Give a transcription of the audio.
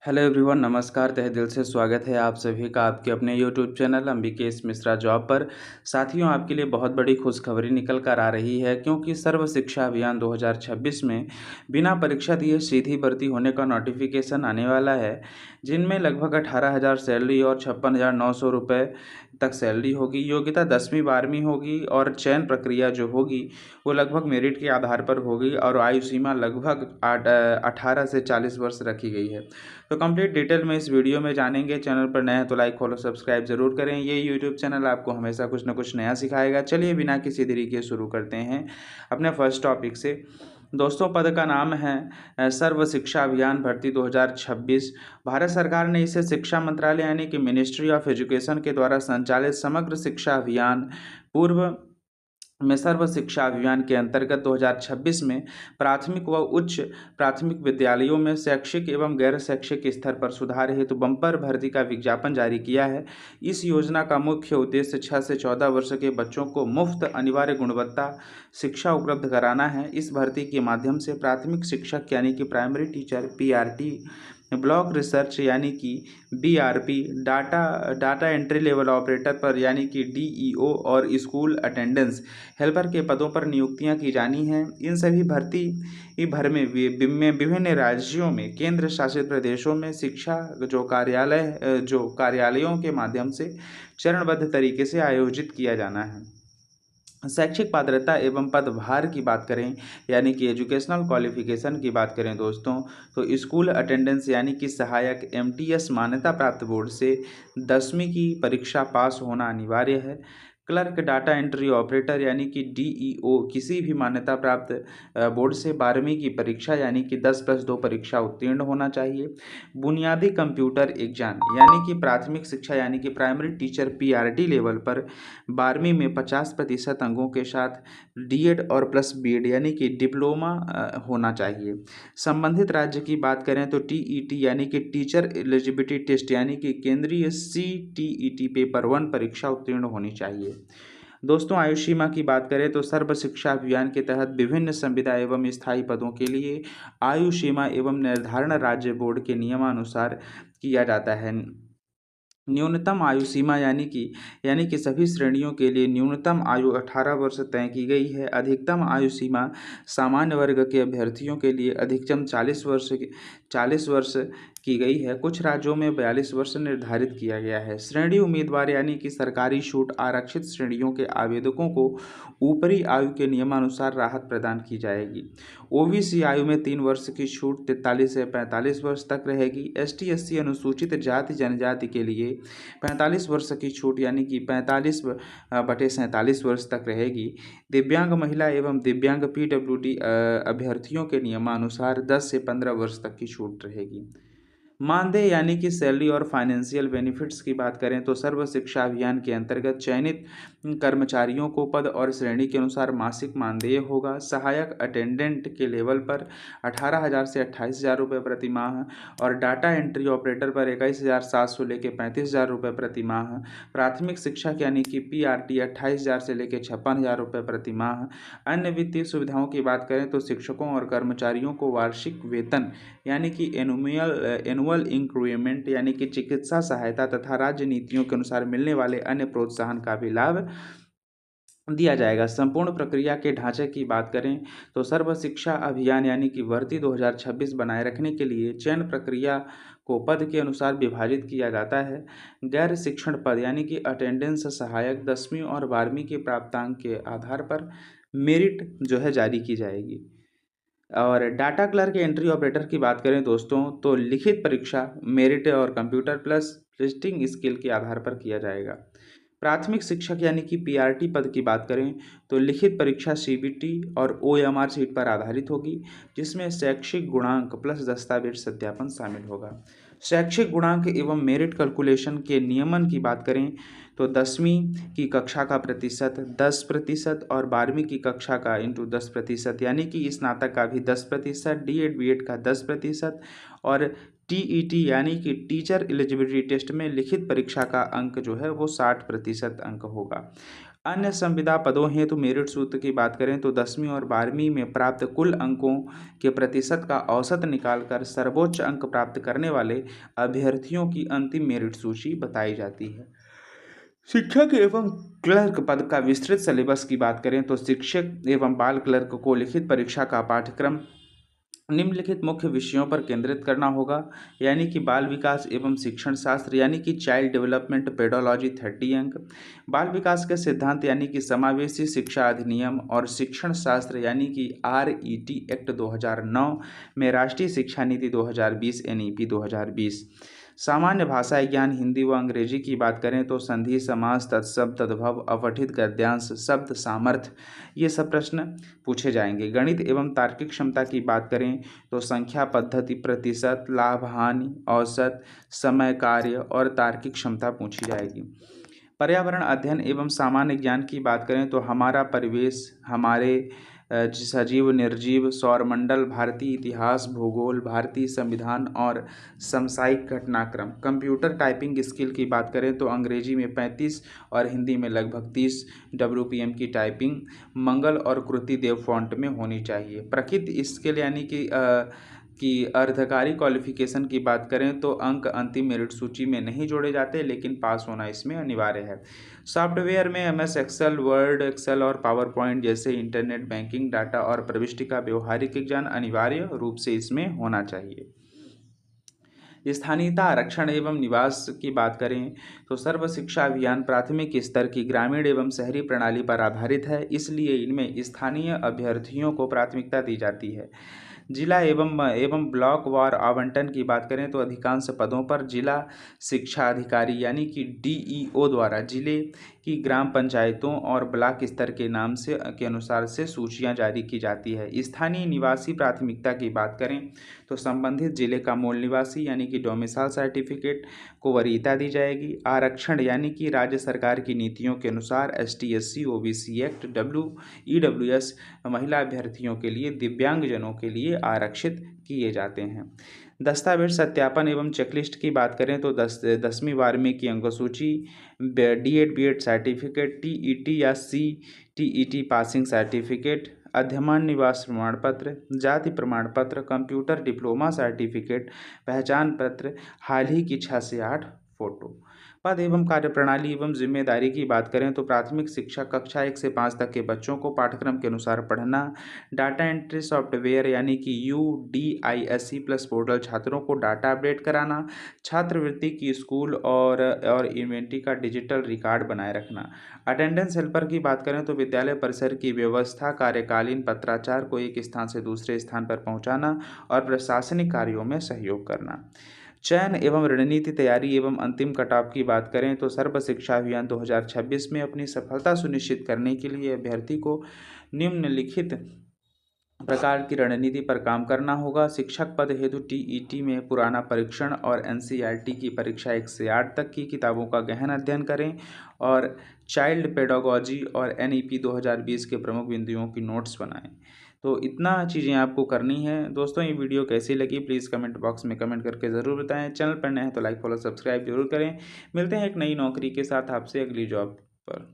Hello everyone, नमस्कार। तहे दिल से स्वागत है आप सभी का आपके अपने YouTube channel Ambikesh Mishra job पर। साथियों, आपके लिए बहुत बड़ी खुशखबरी निकल कर आ रही है क्योंकि सर्व शिक्षा अभियान 2026 में बिना परीक्षा दिए सीधी भर्ती होने का नोटिफिकेशन आने वाला है, जिनमें लगभग 18,000 सैलरी और 56,900 रुपये तक सैलरी होगी। योग्यता 10वीं 12वीं होगी और चयन प्रक्रिया जो होगी वो लगभग मेरिट के आधार पर होगी और आयु सीमा लगभग 18 से 40 वर्ष रखी गई है। तो कंप्लीट डिटेल में इस वीडियो में जानेंगे। चैनल पर नए हैं तो लाइक फॉलो सब्सक्राइब जरूर करें। ये यूट्यूब चैनल आपको हमेशा कुछ ना कुछ नया सिखाएगा। चलिए बिना किसी देरी के शुरू करते हैं अपने फर्स्ट टॉपिक से। दोस्तों, पद का नाम है सर्व शिक्षा अभियान भर्ती 2026। भारत सरकार ने इसे शिक्षा मंत्रालय यानी कि मिनिस्ट्री ऑफ एजुकेशन के द्वारा संचालित समग्र शिक्षा अभियान पूर्व में सर्व शिक्षा अभियान के अंतर्गत 2026 में प्राथमिक व उच्च प्राथमिक विद्यालयों में शैक्षिक एवं गैर शैक्षिक स्तर पर सुधार हेतु बम्पर भर्ती का विज्ञापन जारी किया है। इस योजना का मुख्य उद्देश्य 6 से 14 वर्ष के बच्चों को मुफ्त अनिवार्य गुणवत्ता शिक्षा उपलब्ध कराना है। इस भर्ती के माध्यम से प्राथमिक शिक्षक यानी कि primary teacher PRT, block research यानी कि BRP, data entry level operator पर यानी कि DEO और स्कूल अटेंडेंस हेल्पर के पदों पर नियुक्तियां की जानी हैं। इन सभी भर्ती भर में विभिन्न राज्यों में केंद्र शासित प्रदेशों में शिक्षा जो कार्यालयों के माध्यम से चरणबद्ध तरीके से आयोजित किया जाना है। शैक्षिक पात्रता एवं पदभार की बात करें यानी कि एजुकेशनल क्वालिफिकेशन की बात करें दोस्तों, तो स्कूल अटेंडेंस यानी कि सहायक MTS मान्यता प्राप्त बोर्ड से 10वीं की परीक्षा पास होना अनिवार्य है। क्लर्क डाटा एंट्री ऑपरेटर यानी कि DEO किसी भी मान्यता प्राप्त बोर्ड से 12वीं की परीक्षा यानी कि 10+2 परीक्षा उत्तीर्ण होना चाहिए। बुनियादी कंप्यूटर एग्जाम यानी कि प्राथमिक शिक्षा यानी कि प्राइमरी टीचर PRT लेवल पर 12वीं में 50% अंकों के साथ D.Ed और प्लस B.Ed यानी कि डिप्लोमा होना चाहिए। संबंधित राज्य की बात करें तो TET यानी कि टीचर एलिजिबिलिटी टेस्ट यानी कि केंद्रीय CTET पेपर 1 परीक्षा उत्तीर्ण होनी चाहिए। दोस्तों, आयु सीमा की बात करें तो सर्व शिक्षा अभियान के तहत विभिन्न संविदा एवं स्थायी पदों के लिए आयु सीमा एवं निर्धारण राज्य बोर्ड के नियमानुसार किया जाता है। न्यूनतम आयु सीमा यानी कि सभी श्रेणियों के लिए न्यूनतम आयु 18 वर्ष तय की गई है। अधिकतम आयु सीमा सामान्य वर्ग के अभ्यर्थियों के लिए अधिकतम 40 वर्ष की गई है। कुछ राज्यों में 42 वर्ष निर्धारित किया गया है। श्रेणी उम्मीदवार यानी कि सरकारी छूट आरक्षित श्रेणियों के आवेदकों को ऊपरी आयु के नियमानुसार राहत प्रदान की जाएगी। OBC आयु में 3 वर्ष की छूट 43 से 45 वर्ष तक रहेगी। ST/SC अनुसूचित जाति जनजाति के लिए 45 वर्ष की छूट यानी कि 45/47 वर्ष तक रहेगी। दिव्यांग महिला एवं दिव्यांग PWD अभ्यर्थियों के नियमानुसार 10 से 15 वर्ष तक की छूट रहेगी। मानदेय यानी कि सैलरी और फाइनेंशियल बेनिफिट्स की बात करें तो सर्व शिक्षा अभियान के अंतर्गत चयनित कर्मचारियों को पद और श्रेणी के अनुसार मासिक मानदेय होगा। सहायक अटेंडेंट के लेवल पर 18,000 से 28,000 रुपये प्रति माह और डाटा एंट्री ऑपरेटर पर 21,700 लेके 35,000 रुपये प्रति माह। प्राथमिक शिक्षक यानी कि PRT 28,000 से लेके 56,000 रुपये प्रति माह। अन्य वित्तीय सुविधाओं की बात करें तो शिक्षकों और कर्मचारियों को वार्षिक वेतन यानी कि एनुअल इंक्रीमेंट यानी कि चिकित्सा सहायता तथा राज्य नीतियों के अनुसार मिलने वाले अन्य प्रोत्साहन का भी लाभ दिया जाएगा। संपूर्ण प्रक्रिया के ढांचे की बात करें तो सर्व शिक्षा अभियान यानी कि भर्ती 2026 बनाए रखने के लिए चयन प्रक्रिया को पद के अनुसार विभाजित किया जाता है। गैर शिक्षण पद यानी कि अटेंडेंस सहायक 10वीं और 12वीं के प्राप्तांक के आधार पर मेरिट जो है जारी की जाएगी। और डाटा क्लर्क एंट्री ऑपरेटर की बात करें दोस्तों, तो लिखित परीक्षा मेरिट और कंप्यूटर प्लस लिस्टिंग स्किल के आधार पर किया जाएगा। प्राथमिक शिक्षक यानी कि PRT पद की बात करें तो लिखित परीक्षा CBT और OMR सीट पर आधारित होगी, जिसमें शैक्षिक गुणांक प्लस दस्तावेज सत्यापन शामिल होगा। शैक्षिक गुणांक एवं मेरिट कैलकुलेशन के नियमन की बात करें तो 10वीं की कक्षा का प्रतिशत 10% और 12वीं की कक्षा का इंटू 10% यानी कि स्नातक का भी 10%, D.Ed B.Ed का 10% और TET यानी कि टीचर एलिजिबिलिटी टेस्ट में लिखित परीक्षा का अंक जो है वो 60% अंक होगा। अन्य संविदा पदों हेतु मेरिट सूत्र की बात करें तो 10वीं और 12वीं में प्राप्त कुल अंकों के प्रतिशत का औसत निकालकर सर्वोच्च अंक प्राप्त करने वाले अभ्यर्थियों की अंतिम मेरिट सूची बताई जाती है। शिक्षक एवं क्लर्क पद का विस्तृत सिलेबस की बात करें तो शिक्षक एवं बाल क्लर्क को लिखित परीक्षा का पाठ्यक्रम निम्नलिखित मुख्य विषयों पर केंद्रित करना होगा, यानी कि बाल विकास एवं शिक्षण शास्त्र यानी कि चाइल्ड डेवलपमेंट पेडोलॉजी 30 अंक, बाल विकास के सिद्धांत यानी कि समावेशी शिक्षा अधिनियम और शिक्षण शास्त्र यानी कि RET एक्ट 2009 में राष्ट्रीय शिक्षा नीति 2020 NEP 2020। सामान्य भाषा ज्ञान हिंदी व अंग्रेजी की बात करें तो संधि समास तत्शब्द तद्भव अपठित गद्यांश शब्द सामर्थ्य ये सब प्रश्न पूछे जाएंगे। गणित एवं तार्किक क्षमता की बात करें तो संख्या पद्धति प्रतिशत लाभ हानि औसत समय कार्य और तार्किक क्षमता पूछी जाएगी। पर्यावरण अध्ययन एवं सामान्य ज्ञान की बात करें तो हमारा परिवेश हमारे सजीव निर्जीव सौरमंडल भारतीय इतिहास भूगोल भारतीय संविधान और समसामयिक घटनाक्रम। कंप्यूटर टाइपिंग स्किल की बात करें तो अंग्रेजी में 35 और हिंदी में लगभग 30 WPM की टाइपिंग मंगल और कृति देव फॉन्ट में होनी चाहिए। प्रकृति स्किल यानी कि अर्धकारी क्वालिफिकेशन की बात करें तो अंक अंतिम मेरिट सूची में नहीं जोड़े जाते, लेकिन पास होना इसमें अनिवार्य है। सॉफ्टवेयर में MS एक्सेल वर्ड एक्सेल और पावर पॉइंट जैसे इंटरनेट बैंकिंग डाटा और प्रविष्टि का व्यवहारिक ज्ञान अनिवार्य रूप से इसमें होना चाहिए। स्थानीयता आरक्षण एवं निवास की बात करें तो सर्व शिक्षा अभियान प्राथमिक स्तर की ग्रामीण एवं शहरी प्रणाली पर आधारित है, इसलिए इनमें स्थानीय अभ्यर्थियों को प्राथमिकता दी जाती है। जिला एवं ब्लॉक वार आवंटन की बात करें तो अधिकांश पदों पर जिला शिक्षा अधिकारी यानी कि DEO द्वारा जिले की ग्राम पंचायतों और ब्लॉक स्तर के नाम से के अनुसार से सूचियां जारी की जाती है। स्थानीय निवासी प्राथमिकता की बात करें तो संबंधित जिले का मूल निवासी यानी कि डोमिसाइल सर्टिफिकेट को वरीयता दी जाएगी। आरक्षण यानी कि राज्य सरकार की नीतियों के अनुसार ST SC OBC act EWS महिला अभ्यर्थियों के लिए दिव्यांगजनों के लिए आरक्षित किए जाते हैं। दस्तावेज सत्यापन एवं चेकलिस्ट की बात करें तो 10वीं 12वीं की अंकसूची D.Ed B.Ed सर्टिफिकेट TET या CTET पासिंग सर्टिफिकेट अध्ययन निवास प्रमाण पत्र जाति प्रमाण पत्र कंप्यूटर डिप्लोमा सर्टिफिकेट पहचान पत्र हाल ही की 6 से 8 फोटो। पद एवं कार्यप्रणाली एवं जिम्मेदारी की बात करें तो प्राथमिक शिक्षा कक्षा 1 से 5 तक के बच्चों को पाठ्यक्रम के अनुसार पढ़ना। डाटा एंट्री सॉफ्टवेयर यानी कि UDISC प्लस पोर्टल छात्रों को डाटा अपडेट कराना। छात्रवृत्ति की स्कूल और इन्वेंट्री का डिजिटल रिकॉर्ड बनाए रखना। अटेंडेंस हेल्पर की बात करें तो विद्यालय परिसर की व्यवस्था कार्यकालीन पत्राचार को एक स्थान से दूसरे स्थान पर पहुंचाना और प्रशासनिक कार्यों में सहयोग करना। चयन एवं रणनीति तैयारी एवं अंतिम कटऑफ की बात करें तो सर्व शिक्षा अभियान 2026 में अपनी सफलता सुनिश्चित करने के लिए अभ्यर्थी को निम्नलिखित प्रकार की रणनीति पर काम करना होगा। शिक्षक पद हेतु TET में पुराना परीक्षण और NCERT की परीक्षा 1 से 8 तक की किताबों का गहन अध्ययन करें और चाइल्ड पेडागोजी और NEP 2020 के प्रमुख बिंदुओं की नोट्स बनाएं। तो इतना चीज़ें आपको करनी है। दोस्तों ये वीडियो कैसी लगी प्लीज़ कमेंट बॉक्स में कमेंट करके ज़रूर बताएं। चैनल पर नए हैं तो लाइक फॉलो सब्सक्राइब जरूर करें। मिलते हैं एक नई नौकरी के साथ आपसे अगली जॉब पर।